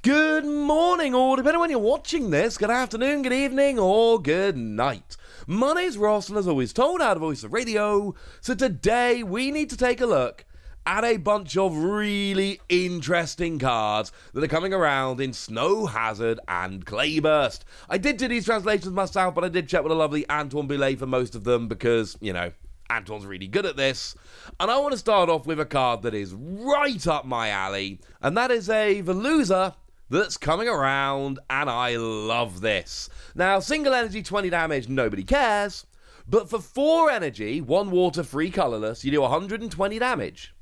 Good morning, or depending on when you're watching this, good afternoon, good evening, or good night. My name's Ross, and as always told, out of Voice of Radio. So today we need to take a look at a bunch of really interesting cards that are coming around in Snow Hazard and Clayburst. I did do these translations myself, but I did check with a lovely Antoine Boulet for most of them because, you know, Antoine's really good at this. And I want to start off with a card that is right up my alley, and that is a Veluza that's coming around, and I love this. Now, single energy, 20 damage, nobody cares. But for 4 energy, 1 water, 3 colorless, you do 120 damage.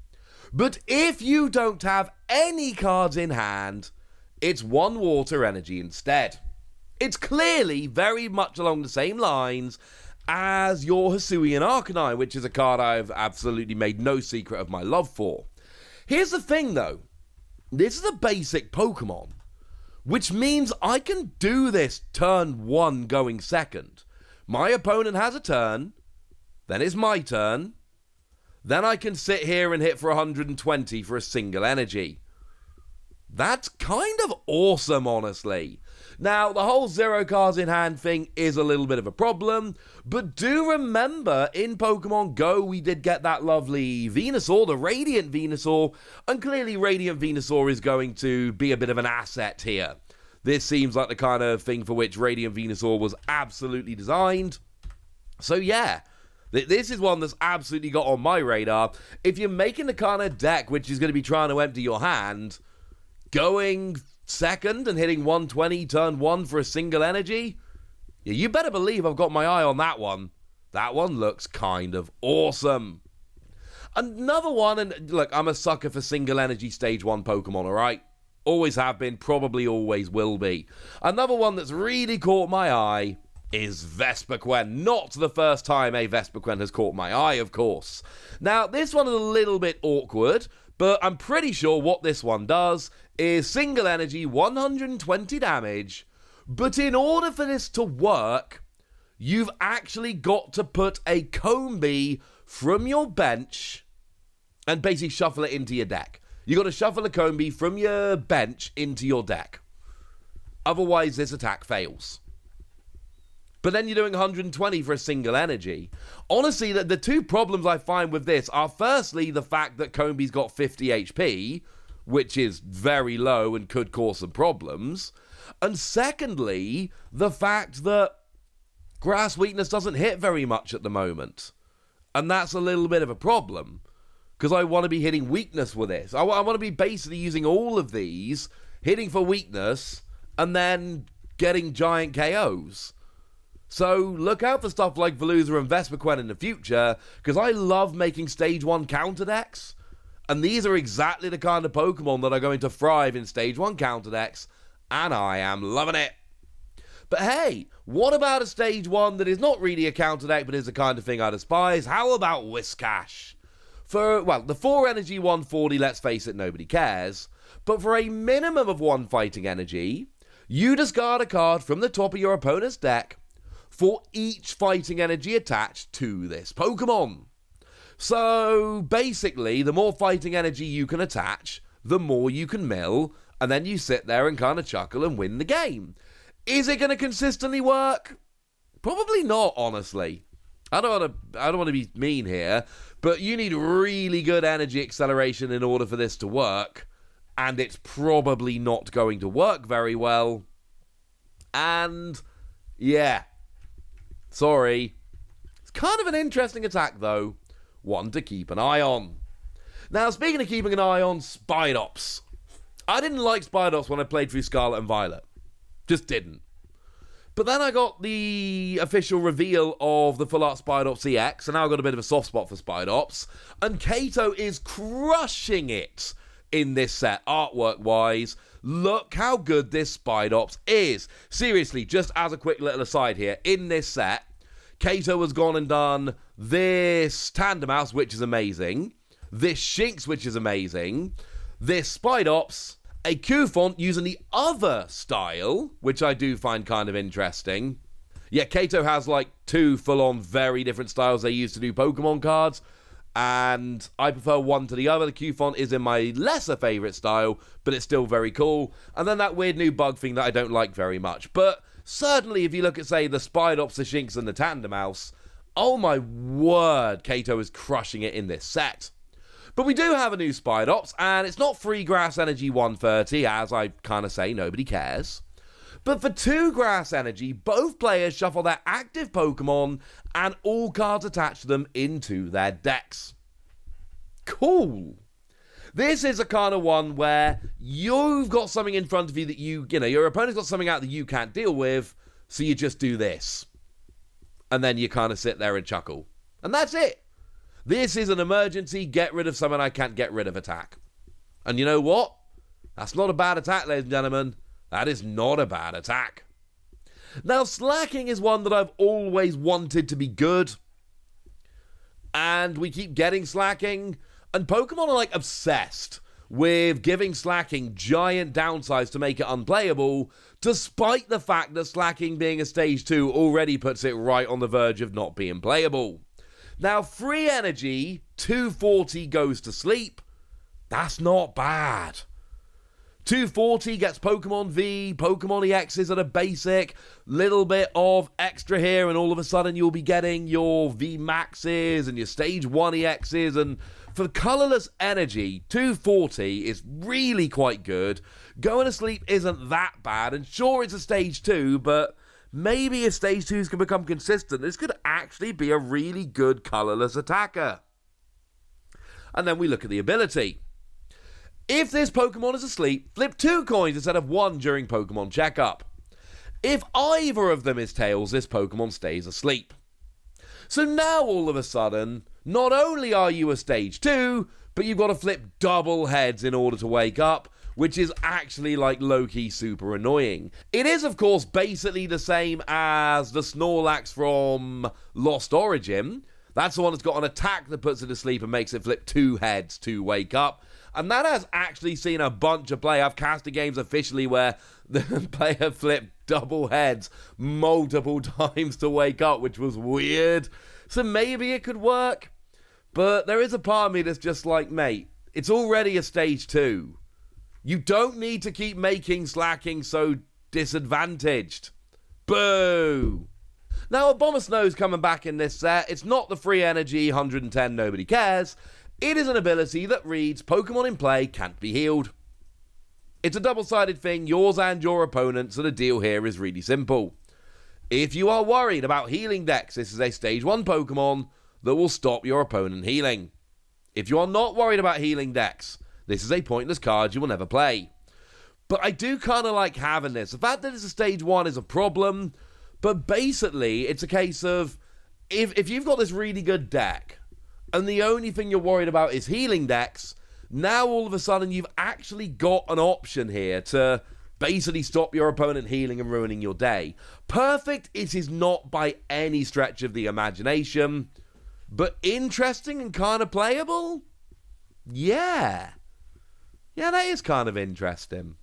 But if you don't have any cards in hand, it's 1 water energy instead. It's clearly very much along the same lines as your Hisuian Arcanine, which is a card I've absolutely made no secret of my love for. Here's the thing, though. This is a basic Pokemon, which means I can do this turn 1 going second. My opponent has a turn, then it's my turn, then I can sit here and hit for 120 for a single energy. That's kind of awesome, honestly. Now, the whole 0 cards in hand thing is a little bit of a problem, but do remember, in Pokemon Go, we did get that lovely Venusaur, the Radiant Venusaur, and clearly Radiant Venusaur is going to be a bit of an asset here. This seems like the kind of thing for which Radiant Venusaur was absolutely designed. So yeah, this is one that's absolutely got on my radar. If you're making the kind of deck which is going to be trying to empty your hand, going second and hitting 120 turn 1 for a single energy, yeah, you better believe I've got my eye on that one. That one looks kind of awesome. Another one, and look, I'm a sucker for single energy stage 1 Pokemon, alright? Always have been, probably always will be. Another one that's really caught my eye is Vespiquen. Not the first time a Vespiquen has caught my eye, of course. Now, this one is a little bit awkward, but I'm pretty sure what this one does is single energy, 120 damage, but in order for this to work, you've actually got to put a Combee from your bench and basically shuffle it into your deck. You got to shuffle a Combee from your bench into your deck. Otherwise, this attack fails. But then you're doing 120 for a single energy. Honestly, the two problems I find with this are firstly the fact that Combee's got 50 HP, which is very low and could cause some problems. And secondly, the fact that Grass Weakness doesn't hit very much at the moment. And that's a little bit of a problem, because I want to be hitting weakness with this. I want to be basically using all of these, hitting for weakness, and then getting giant KOs. So look out for stuff like Veluza and Vespiquen in the future, because I love making stage 1 counter decks, and these are exactly the kind of Pokemon that are going to thrive in stage 1 counter decks, and I am loving it. But hey, what about a stage 1 that is not really a counter deck, but is the kind of thing I despise? How about Whiscash? For, well, the 4 energy 140, let's face it, nobody cares, but for a minimum of 1 fighting energy, you discard a card from the top of your opponent's deck for each fighting energy attached to this Pokemon. So, basically, the more fighting energy you can attach, the more you can mill, and then you sit there and kind of chuckle and win the game. Is it going to consistently work? Probably not, honestly. I don't want to be mean here, but you need really good energy acceleration in order for this to work, and it's probably not going to work very well. And, yeah. Sorry. It's kind of an interesting attack, though. One to keep an eye on. Now, speaking of keeping an eye on, Spidops. I didn't like Spidops when I played through Scarlet and Violet. Just didn't. But then I got the official reveal of the Full Art Spidops EX, and now I've got a bit of a soft spot for Spidops. And Kato is crushing it in this set, artwork-wise. Look how good this Spidops is. Seriously, just as a quick little aside here, in this set, Kato has gone and done this Tandemaus, which is amazing, this Shinx, which is amazing, this Spidops, a Cufant using the other style, which I do find kind of interesting. Yeah, Kato has like 2 full-on very different styles they use to do Pokemon cards, and I prefer one to the other. The Q font is in my lesser favourite style, but it's still very cool. And then that weird new bug thing that I don't like very much. But certainly if you look at, say, the Spidops, the Shinx, and the Tandemaus, oh my word, Kato is crushing it in this set. But we do have a new Spidops, and it's not free Grass Energy 130, as I kind of say, nobody cares. But for 2 Grass Energy, both players shuffle their active Pokemon and all cards attached to them into their decks. Cool. This is a kind of one where you've got something in front of you that you know, your opponent's got something out that you can't deal with, so you just do this. And then you kind of sit there and chuckle. And that's it. This is an emergency, get rid of someone I can't get rid of attack. And you know what? That's not a bad attack, ladies and gentlemen. That is not a bad attack. Now, Slaking is one that I've always wanted to be good. And we keep getting Slaking. And Pokemon are like obsessed with giving Slaking giant downsides to make it unplayable, despite the fact that Slaking being a stage 2 already puts it right on the verge of not being playable. Now, free energy, 240 goes to sleep. That's not bad. 240 gets Pokemon V, Pokemon EXs at a basic, little bit of extra here, and all of a sudden you'll be getting your V Maxes and your Stage 1 EXs, and for colourless energy, 240 is really quite good. Going to sleep isn't that bad, and sure, it's a Stage 2, but maybe if Stage 2s can become consistent, this could actually be a really good colourless attacker. And then we look at the ability. If this Pokemon is asleep, flip 2 coins instead of 1 during Pokemon checkup. If either of them is tails, this Pokemon stays asleep. So now all of a sudden, not only are you a stage 2, but you've got to flip double heads in order to wake up, which is actually like low-key super annoying. It is, of course, basically the same as the Snorlax from Lost Origin. That's the one that's got an attack that puts it to sleep and makes it flip 2 heads to wake up. And that has actually seen a bunch of play. I've casted games officially where the player flipped double heads multiple times to wake up, which was weird. So maybe it could work. But there is a part of me that's just like, mate, it's already a stage 2. You don't need to keep making Slaking so disadvantaged. Boo! Now, Abomasnow's coming back in this set. It's not the free energy 110 nobody cares. It is an ability that reads, Pokemon in play can't be healed. It's a double-sided thing, yours and your opponent's, so the deal here is really simple. If you are worried about healing decks, this is a Stage 1 Pokemon that will stop your opponent healing. If you are not worried about healing decks, this is a pointless card you will never play. But I do kind of like having this. The fact that it's a Stage 1 is a problem, but basically it's a case of, if you've got this really good deck, and the only thing you're worried about is healing decks, now all of a sudden you've actually got an option here to basically stop your opponent healing and ruining your day. Perfect it is not by any stretch of the imagination, but interesting and kind of playable? Yeah. Yeah, that is kind of interesting.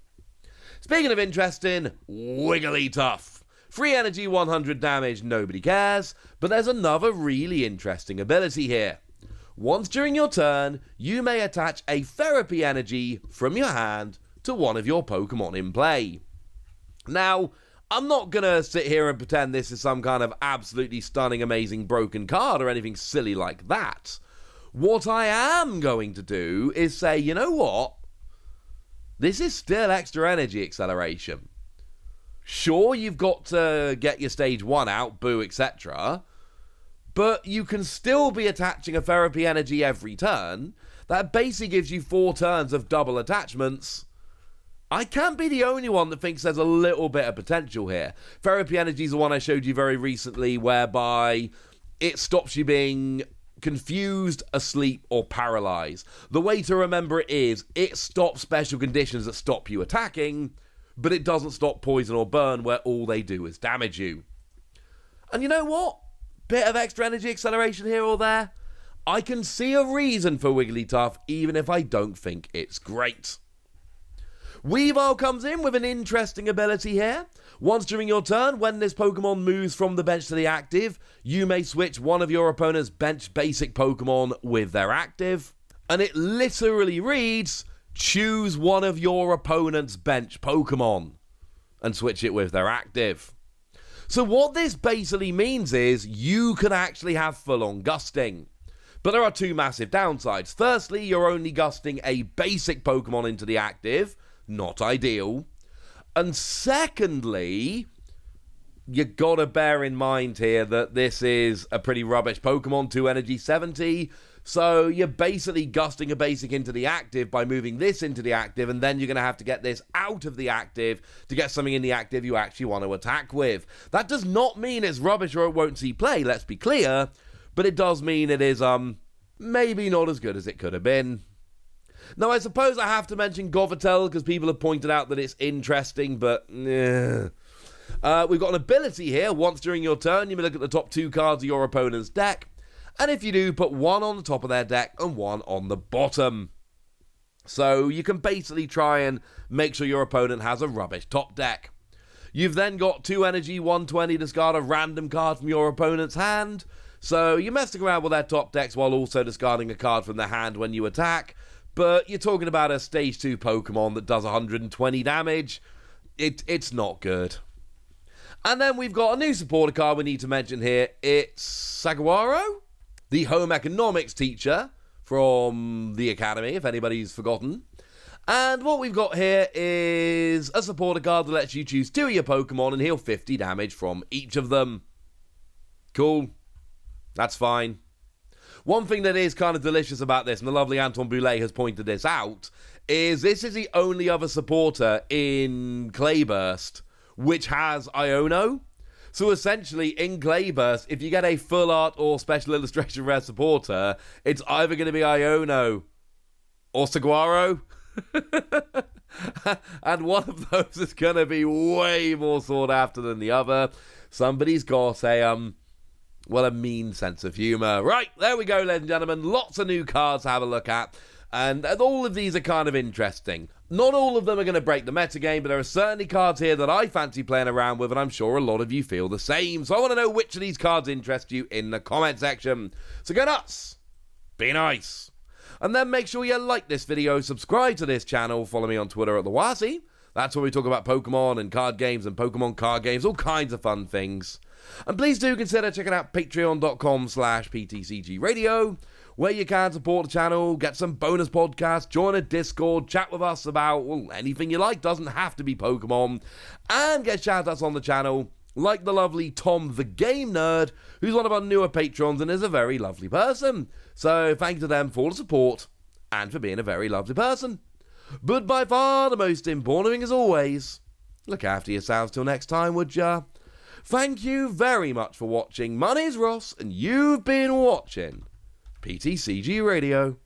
Speaking of interesting, Wigglytuff. Free energy, 100 damage, nobody cares, but there's another really interesting ability here. Once during your turn, you may attach a therapy energy from your hand to one of your Pokemon in play. Now, I'm not going to sit here and pretend this is some kind of absolutely stunning, amazing broken card or anything silly like that. What I am going to do is say, you know what? This is still extra energy acceleration. Sure, you've got to get your Stage 1 out, boo, etc., but you can still be attaching a therapy energy every turn. That basically gives you 4 turns of double attachments. I can't be the only one that thinks there's a little bit of potential here. Therapy energy is the one I showed you very recently, whereby it stops you being confused, asleep, or paralyzed. The way to remember it is, it stops special conditions that stop you attacking, but it doesn't stop poison or burn, where all they do is damage you. And you know what? Bit of extra energy acceleration here or there. I can see a reason for Wigglytuff, even if I don't think it's great. Weavile comes in with an interesting ability here. Once during your turn, when this Pokemon moves from the bench to the active, you may switch one of your opponent's bench basic Pokemon with their active. And it literally reads, choose one of your opponent's bench Pokemon and switch it with their active. So what this basically means is you can actually have full-on gusting. But there are two massive downsides. Firstly, you're only gusting a basic Pokemon into the active. Not ideal. And secondly, you gotta bear in mind here that this is a pretty rubbish Pokemon, 2 energy, 70. So you're basically gusting a basic into the active by moving this into the active, and then you're going to have to get this out of the active to get something in the active you actually want to attack with. That does not mean it's rubbish or it won't see play, let's be clear, but it does mean it is maybe not as good as it could have been. Now, I suppose I have to mention Gothitelle because people have pointed out that it's interesting, but we've got an ability here. Once during your turn, you may look at the top 2 cards of your opponent's deck. And if you do, put one on the top of their deck and one on the bottom. So you can basically try and make sure your opponent has a rubbish top deck. You've then got 2 energy, 120, discard a random card from your opponent's hand. So you're messing around with their top decks while also discarding a card from their hand when you attack. But you're talking about a stage 2 Pokemon that does 120 damage. It's not good. And then we've got a new supporter card we need to mention here. It's Saguaro, the home economics teacher from the Academy, if anybody's forgotten. And what we've got here is a supporter card that lets you choose 2 of your Pokemon and heal 50 damage from each of them. Cool. That's fine. One thing that is kind of delicious about this, and the lovely Anton Boulay has pointed this out, is this is the only other supporter in Clayburst which has Iono. So essentially, in Clayburst, if you get a full art or special illustration rare supporter, it's either going to be Iono or Saguaro. And one of those is going to be way more sought after than the other. Somebody's got a mean sense of humour. Right, there we go, ladies and gentlemen. Lots of new cards to have a look at. And all of these are kind of interesting. Not all of them are going to break the metagame, but there are certainly cards here that I fancy playing around with, and I'm sure a lot of you feel the same. So I want to know which of these cards interest you in the comment section. So go nuts, be nice, and then make sure you like this video, subscribe to this channel, follow me on Twitter at TheWasi. That's where we talk about Pokemon and card games and Pokemon card games, all kinds of fun things. And please do consider checking out patreon.com/PTCGradio, where you can support the channel, get some bonus podcasts, join a Discord, chat with us about, anything you like, doesn't have to be Pokemon, and get shout-outs on the channel, like the lovely Tom the Game Nerd, who's one of our newer patrons and is a very lovely person. So thank you to them for the support, and for being a very lovely person. But by far the most important thing, as always, look after yourselves till next time, would ya? Thank you very much for watching. My name's Ross, and you've been watching PTCG Radio.